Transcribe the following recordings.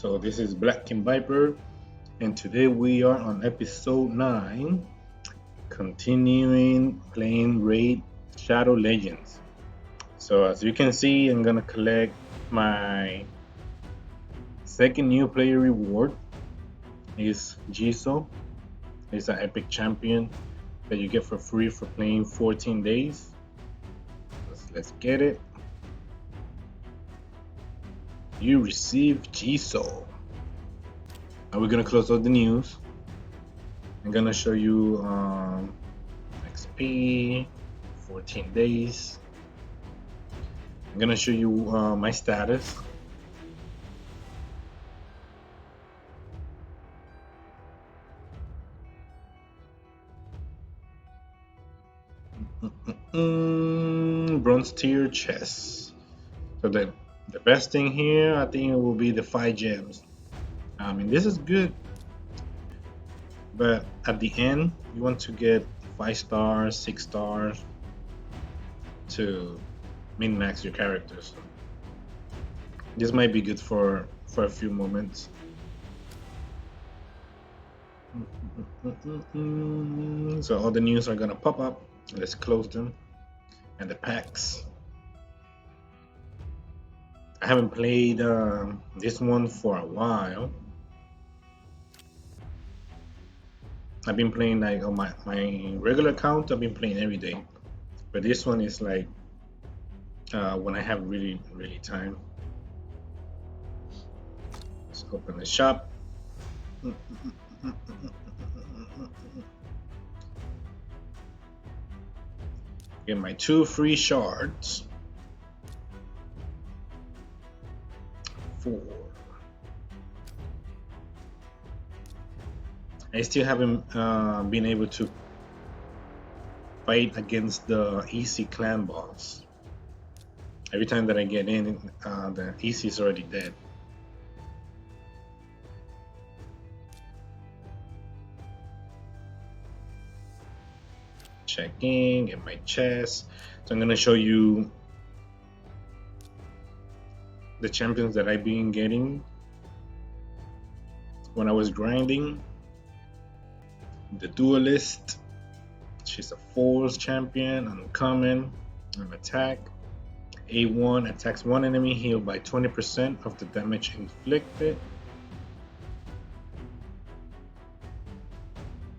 So this is BlackKingViper, and today we are on episode 9, continuing playing Raid Shadow Legends. So as you can see, I'm gonna collect my second new player reward. Is Jiso. It's an epic champion that you get for free for playing 14 days. Let's get it. You receive Jiso. Now we're gonna close out the news. I'm gonna show you XP, 14 days. I'm gonna show you my status. Bronze tier chest. So the best thing here, I think it will be the 5 gems. I mean, this is good, but at the end, you want to get 5 stars, 6 stars to min-max your characters. This might be good for a few moments. So all the news are gonna pop up. Let's close them. And the packs. I haven't played this one for a while. I've been playing like on my regular account. I've been playing every day, but this one is like when I have really time. Let's open the shop. Get my 2 free shards. 4. I still haven't been able to fight against the easy clan boss. Every time that I get in, the easy is already dead. Checking in my chest. So I'm gonna show you the champions that I've been getting when I was grinding. The Duelist, she's a Force champion, uncommon, an attack. A1 attacks one enemy, healed by 20% of the damage inflicted.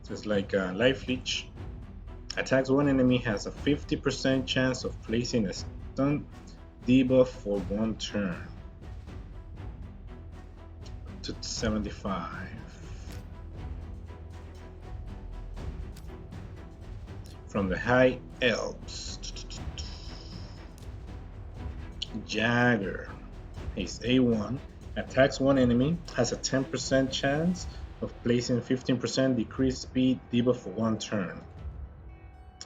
Just like Life Leech. Attacks one enemy, has a 50% chance of placing a stun debuff for 1 turn. To 75. From the High Elves, Jagger. He's A1, attacks one enemy, has a 10% chance of placing 15% decreased speed debuff for 1 turn.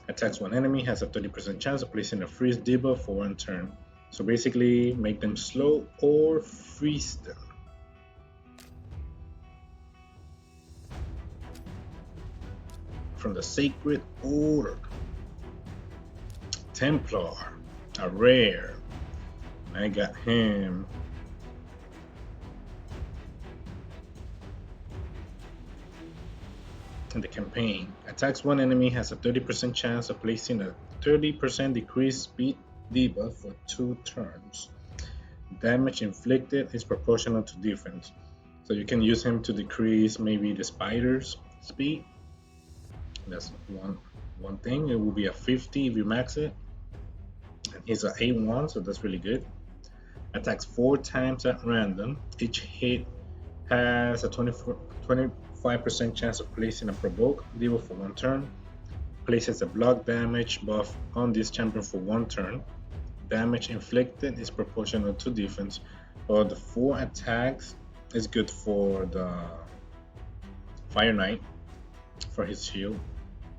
Attacks one enemy, has a 30% chance of placing a freeze debuff for 1 turn. So basically, make them slow or freeze them. From the Sacred Order, Templar, a rare. I got him. In the campaign, attacks one enemy, has a 30% chance of placing a 30% decreased speed debuff for 2 turns. Damage inflicted is proportional to defense. So you can use him to decrease maybe the spider's speed. That's one thing. It will be a 50 if you max it. And he's an A1, so that's really good. Attacks 4 times at random. Each hit has a 25% chance of placing a provoke debuff for 1 turn. Places a block damage buff on this champion for 1 turn. Damage inflicted is proportional to defense. But the 4 attacks is good for the Fire Knight for his shield.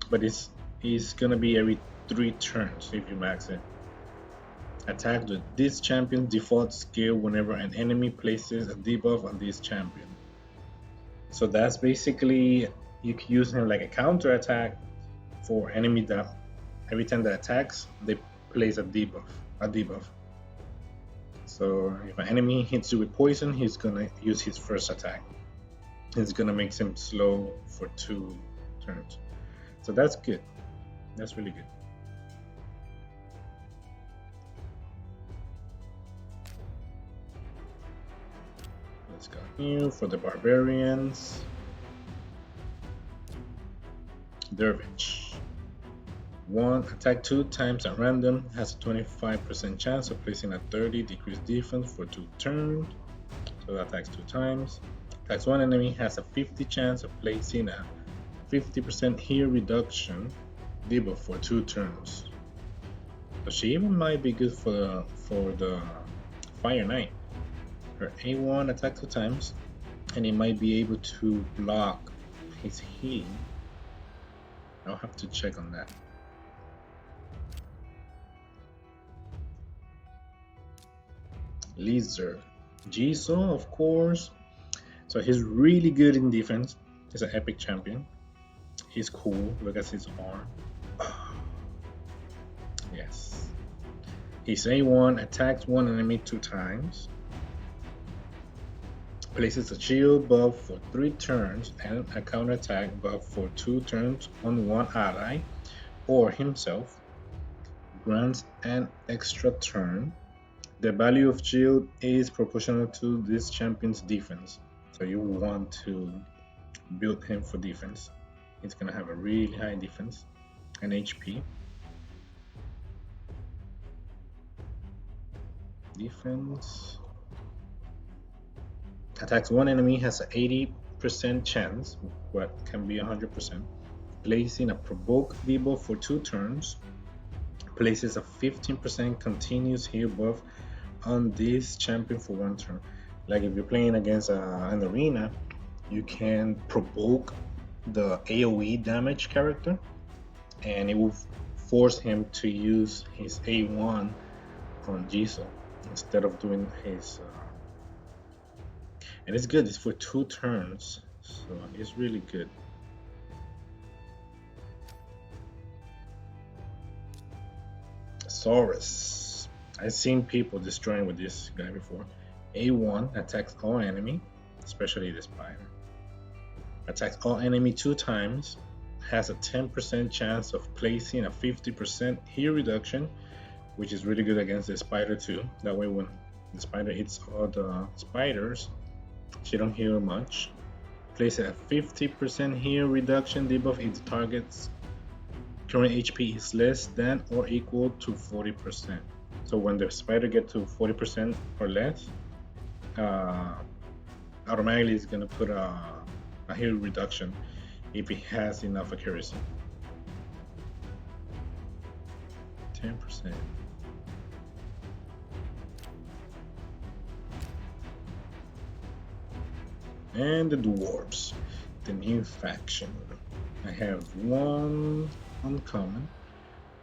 But it's gonna be every 3 turns if you max it. Attack with this champion's default skill whenever an enemy places a debuff on this champion. So that's basically, you can use him like a counter attack for enemy that every time that attacks, they place a debuff. So if an enemy hits you with poison, he's gonna use his first attack. It's gonna make him slow for 2 turns. So that's good. That's really good. Let's go here for the barbarians. Dervish. 1. Attack 2 times at random. Has a 25% chance of placing a 30 decreased defense for 2 turns. So that attacks 2 times. Attacks 1 enemy. Has a 50 chance of placing a 50% heal reduction debuff for 2 turns. So she even might be good for the Fire Knight. Her A1 attack 2 times, and it might be able to block his healing. I'll have to check on that. Lizard. Jisoo, of course. So he's really good in defense. He's an epic champion. He's cool. Look at his arm. Yes. His A1 attacks 1 enemy 2 times. Places a shield buff for 3 turns and a counterattack buff for 2 turns on 1 ally or himself. Grants an extra turn. The value of shield is proportional to this champion's defense. So you want to build him for defense. He's gonna have a really high defense and HP. Defense. Attacks 1 enemy, has an 80% chance, but can be 100%. Placing a provoke debuff for 2 turns. Places a 15% continuous heal buff on this champion for 1 turn. Like if you're playing against an arena, you can provoke the AoE damage character, and it will force him to use his A1 on Jisoo instead of doing his. And it's good. It's for 2 turns, so it's really good. Saurus. I've seen people destroying with this guy before. A1 attacks all enemy, especially the spider. Attacks all enemy 2 times. Has a 10% chance of placing a 50% heal reduction, which is really good against the spider too. That way when the spider eats all the spiders, she don't heal much. Place a 50% heal reduction debuff if the target's current HP is less than or equal to 40%. So when the spider gets to 40% or less, automatically it's gonna put a heal reduction if it has enough accuracy. 10%. And the dwarves, the new faction. I have 1 uncommon,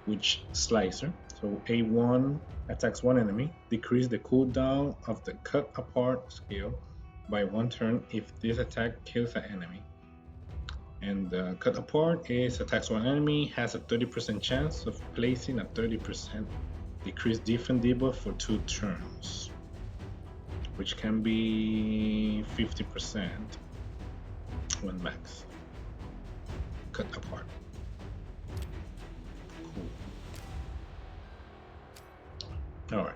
which Slicer. So A1 attacks 1 enemy, decrease the cooldown of the cut apart skill by 1 turn if this attack kills an enemy. And the cut apart is attacks 1 enemy, has a 30% chance of placing a 30% decreased defense debuff for 2 turns, which can be 50% when max. Cut apart. Cool. Alright,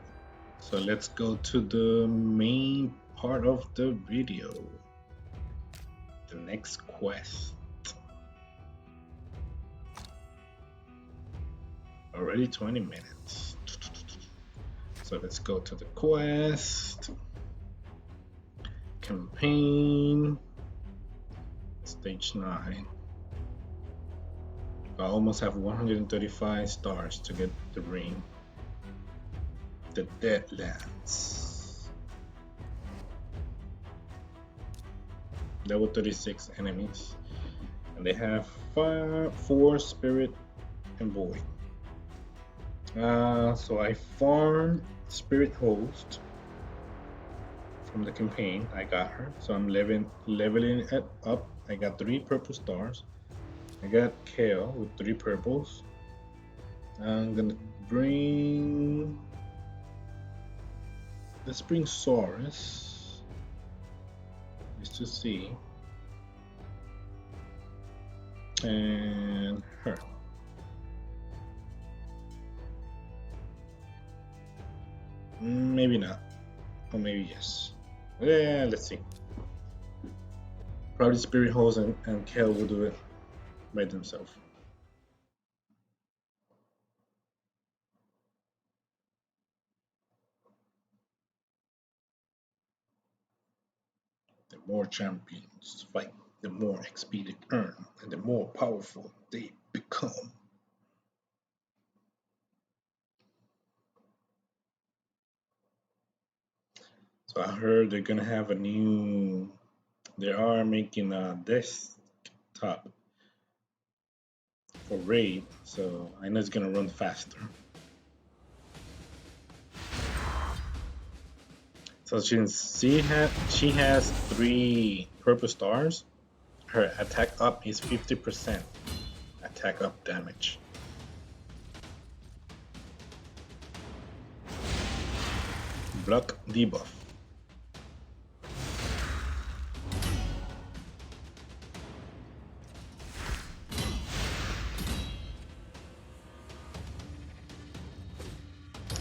so let's go to the main part of the video. The next quest. Already 20 minutes. So let's go to the quest. Campaign. Stage 9. I almost have 135 stars to get the ring. The Deadlands. Level 36 enemies. And they have 4 spirit and void. So I farmed Spirit Host from the campaign. I got her, so I'm leveling it up. I got 3 purple stars. I got Kale with 3 purples. I'm gonna bring let's bring Saurus just to see. And her. Maybe not. Or maybe yes. Yeah, let's see. Probably Spirit Hose and Kale will do it by themselves. The more champions fight, the more XP they earn, and the more powerful they become. So I heard they're gonna have a new. They are making a desktop for Raid, so I know it's gonna run faster. So since she has 3 purple stars, her attack up is 50% attack up damage. Block debuff.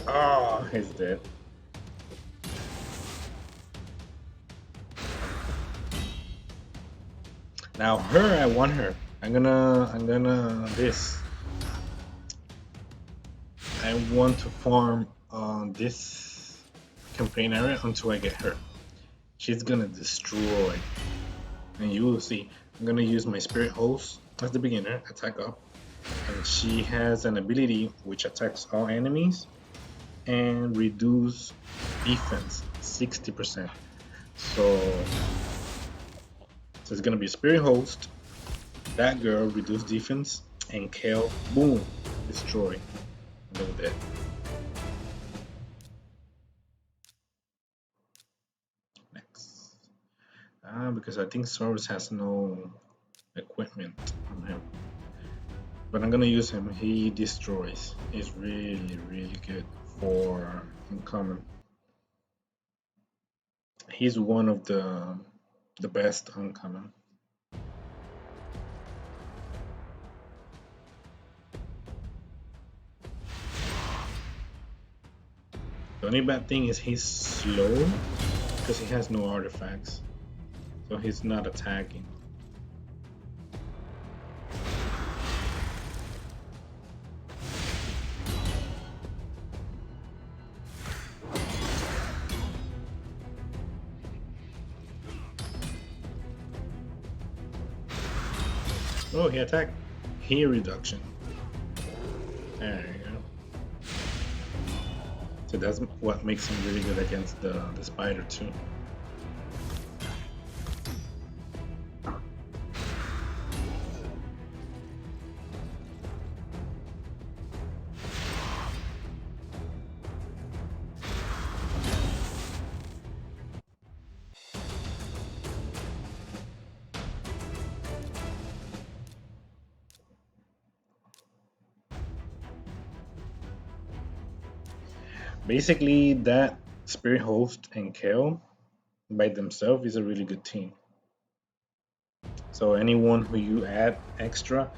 Oh, he's dead. Now her, I want her. I'm gonna this. I want to farm on this campaign area until I get her. She's gonna destroy, and you will see. I'm gonna use my Spirit Hose as the beginner, attack up, and she has an ability which attacks all enemies and reduce defense 60%. So it's gonna be Spirit Host, that girl reduce defense, and Kale, boom, destroy. No dead. Next. Because I think Saurus has no equipment on him. But I'm gonna use him. He destroys. He's really, really good for uncommon. He's one of the best uncommon. The only bad thing is he's slow because he has no artifacts, so he's not attacking. Oh, he attacked. Heal reduction. There you go. So that's what makes him really good against the spider too. Basically, that Spirit Host and Kale by themselves is a really good team. So anyone who you add extra,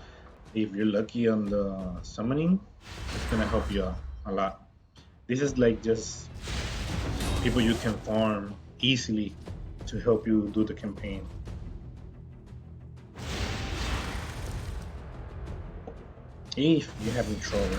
if you're lucky on the summoning, it's gonna help you out a lot. This is like just people you can farm easily to help you do the campaign. If you're having trouble.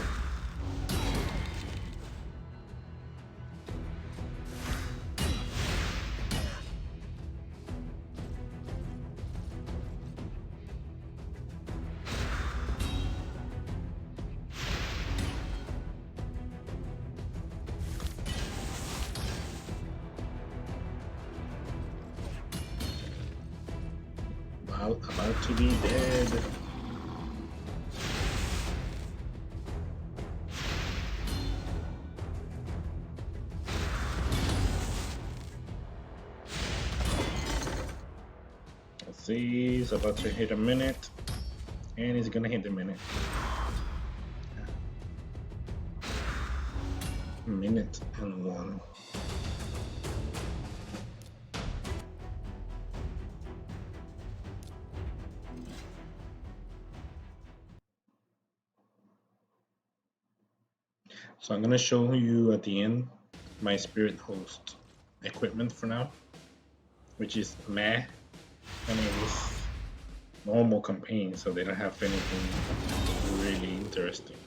About to be dead. Let's see, he's about to hit a minute, and he's gonna hit the minute. minute and one. So I'm gonna show you at the end my spirit host equipment for now, which is meh. I mean, it's normal campaign, so they don't have anything really interesting.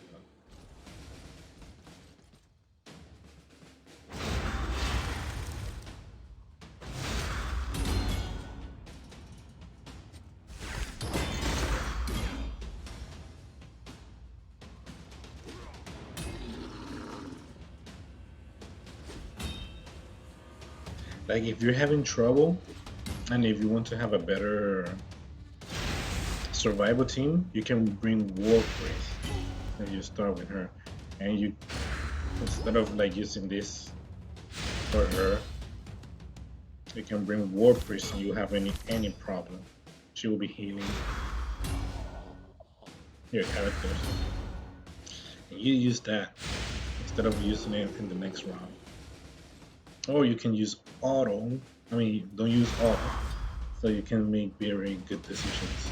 Like if you're having trouble and if you want to have a better survival team, you can bring War Priest and you start with her, and you instead of like using this for her, you can bring War Priest and you have any problem, she will be healing your characters, and you use that instead of using it in the next round. Or you can use auto. I mean, don't use auto, so you can make very good decisions.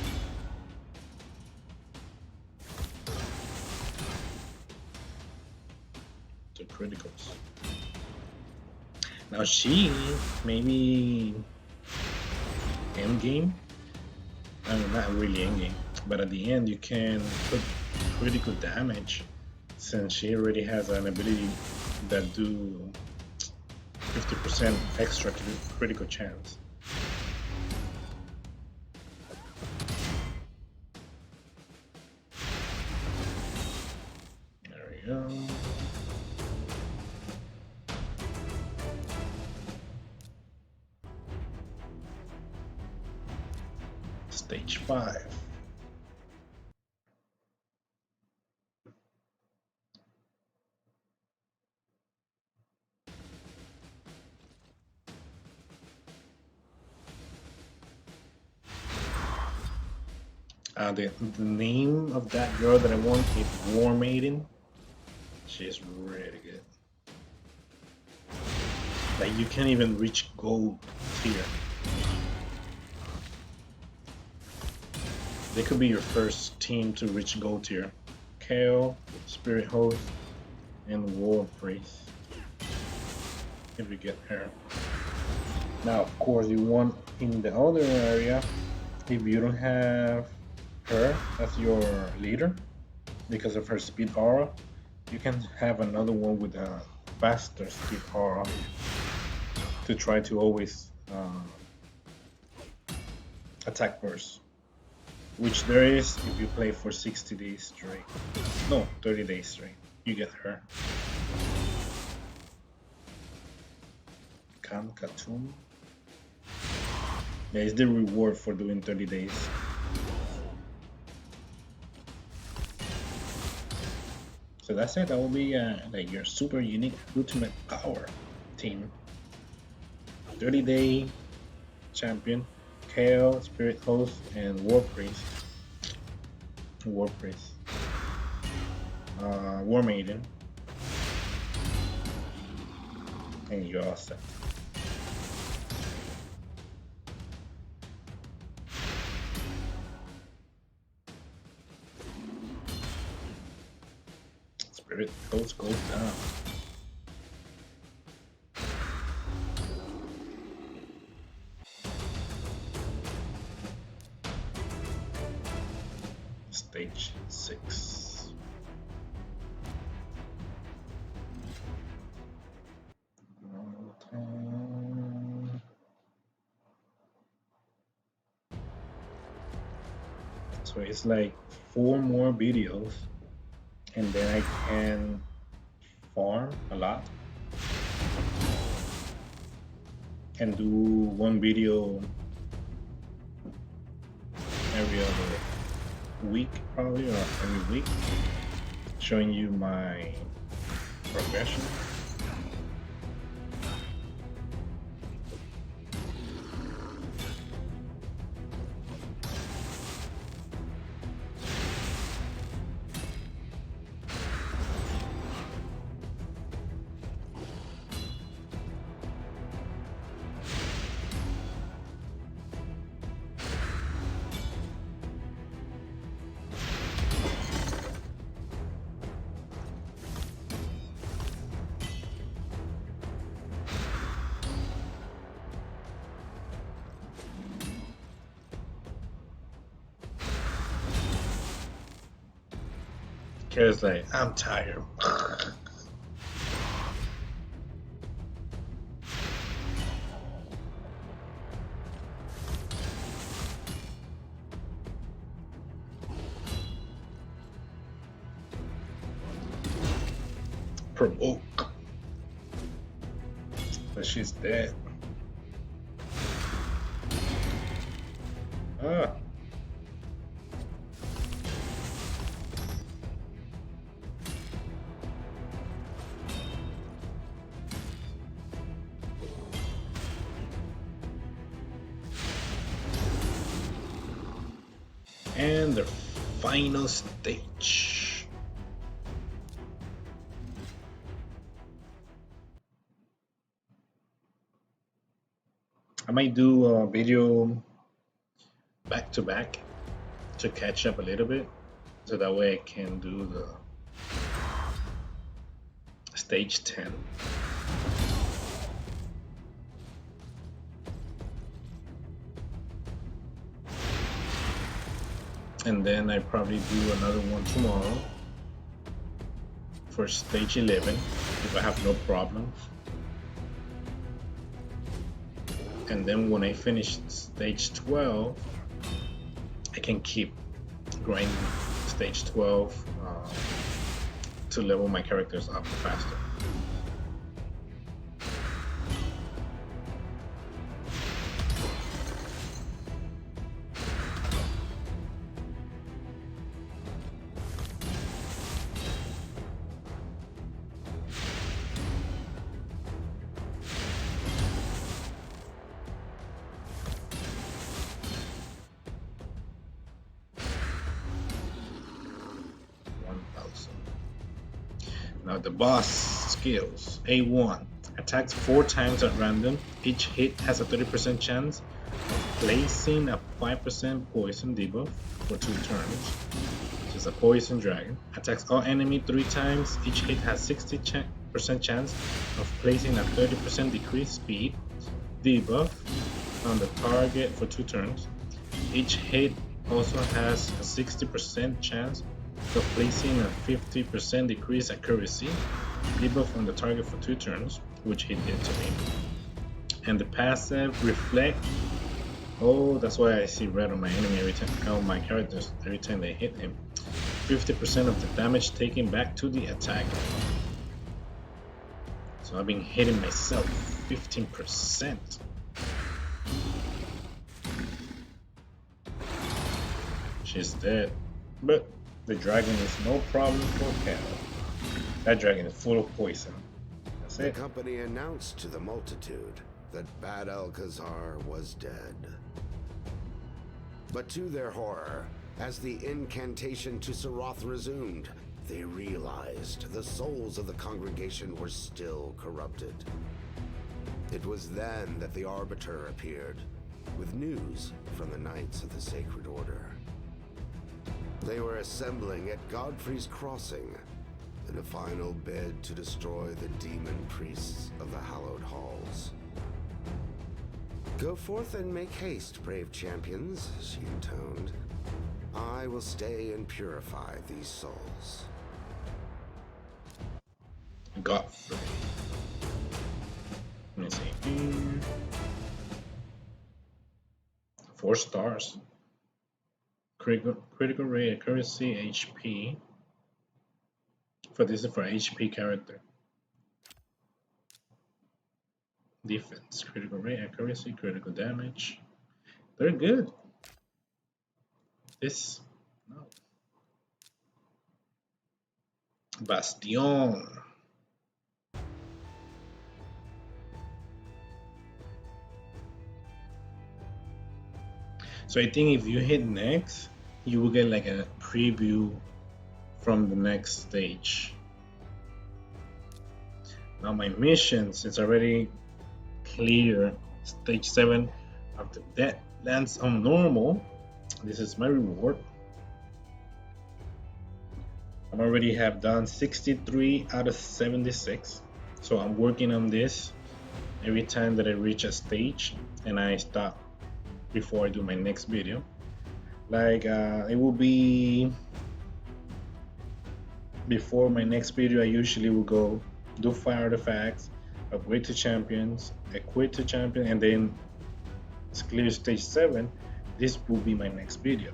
The criticals. Now she maybe end game. I mean, not really end game, but at the end you can put critical damage since she already has an ability that do 50% extra critical chance. There we go. Stage 5. The name of that girl that I want is War Maiden. She's really good. Like you can't even reach gold tier. They could be your first team to reach gold tier. Kale, Spirit Host, and War Priest. If you get her. Now, of course, you want in the other area, if you don't have her as your leader because of her speed aura, you can have another one with a faster speed aura to try to always attack burst, which there is if you play for 60 days straight. No, 30 days straight. You get her. Katum. Yeah, it's the reward for doing 30 days. So that's it. That will be like your super unique ultimate power team. 30-day champion, Kale, Spirit Host, and War Priest. War Priest. War Maiden. And you're all set. Spirit Host goes down. Stage 6. So it's like 4 more videos, and then I can farm a lot and do 1 video every other week, probably, or every week, showing you my progression. Cause like I'm tired. Provoke. But she's dead. Ah. And the final stage. I might do a video back to back to catch up a little bit, so that way I can do the stage 10. And then I probably do another one tomorrow for stage 11 if I have no problems. And then when I finish stage 12, I can keep grinding stage 12 to level my characters up faster. Now the boss skills. A1. Attacks 4 times at random. Each hit has a 30% chance of placing a 5% poison debuff for 2 turns. Which is a poison dragon. Attacks all enemy 3 times. Each hit has 60% chance of placing a 30% decreased speed debuff on the target for 2 turns. Each hit also has a 60% chance of placing a 50% decreased accuracy debuff on the target for 2 turns, which he did to me. And the passive reflect. Oh, that's why I see red on my enemy every time. On my characters every time they hit him. 50% of the damage taken back to the attacker. So I've been hitting myself 15%. She's dead, but the dragon is no problem for Cal. That dragon is full of poison. That's it. The company announced to the multitude that Bad Alcazar was dead. But to their horror, as the incantation to Sarath resumed, they realized the souls of the congregation were still corrupted. It was then that the Arbiter appeared, with news from the Knights of the Sacred Order. They were assembling at Godfrey's Crossing in a final bid to destroy the demon priests of the Hallowed Halls. Go forth and make haste, brave champions, she intoned. I will stay and purify these souls. Godfrey. Let me see. 4 stars. Critical rate, accuracy, HP. For this is for HP character. Defense, critical rate, accuracy, critical damage. They're good. This, no. Bastion. So I think if you hit next, you will get like a preview from the next stage. Now my mission, since I already clear stage 7 of the Deadlands on normal, this is my reward. I already have done 63 out of 76, so I'm working on this every time that I reach a stage, and I stop before I do my next video. Like it will be before my next video, I usually will go do 5 artifacts, upgrade to champions, equip to champion, and then clear stage 7. This will be my next video.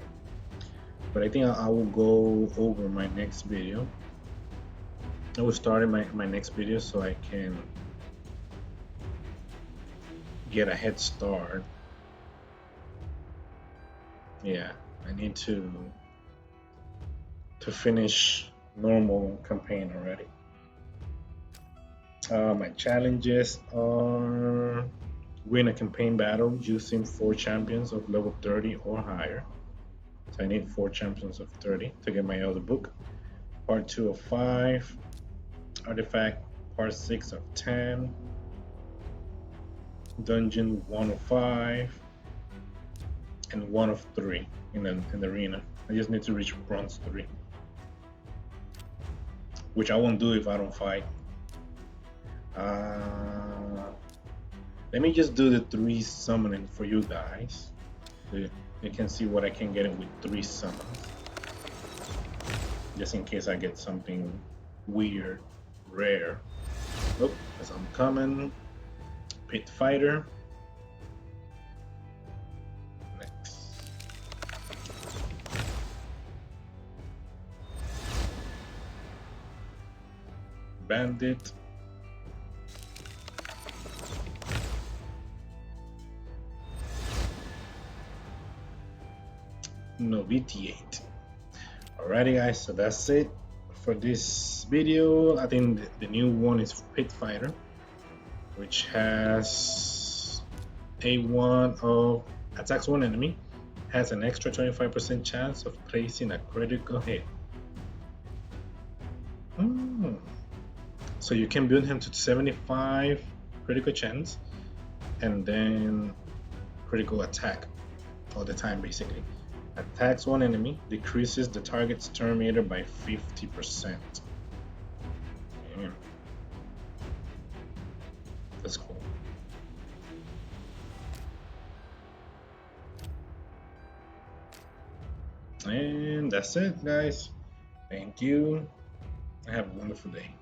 But I think I will go over my next video. I will start in my next video so I can get a head start. Yeah, I need to finish normal campaign already. My challenges are win a campaign battle using 4 champions of level 30 or higher. So I need 4 champions of 30 to get my other book. Part 2 of 5. Artifact part 6 of 10. Dungeon 1 of 5. And 1 of 3 in the arena. I just need to reach bronze 3. Which I won't do if I don't fight. Let me just do the 3 summoning for you guys. So you can see what I can get with 3 summons. Just in case I get something weird, rare. Oh, as I'm coming. Pit Fighter. Next. Bandit. Novitiate. Alrighty guys, so that's it for this video. I think the new one is Pit Fighter, which has A1 of attacks one enemy, has an extra 25% chance of placing a critical hit. So you can build him to 75 critical chance and then critical attack all the time basically. Attacks one enemy, decreases the target's turn meter by 50%. Damn. That's cool. And that's it, guys. Thank you. Have a wonderful day.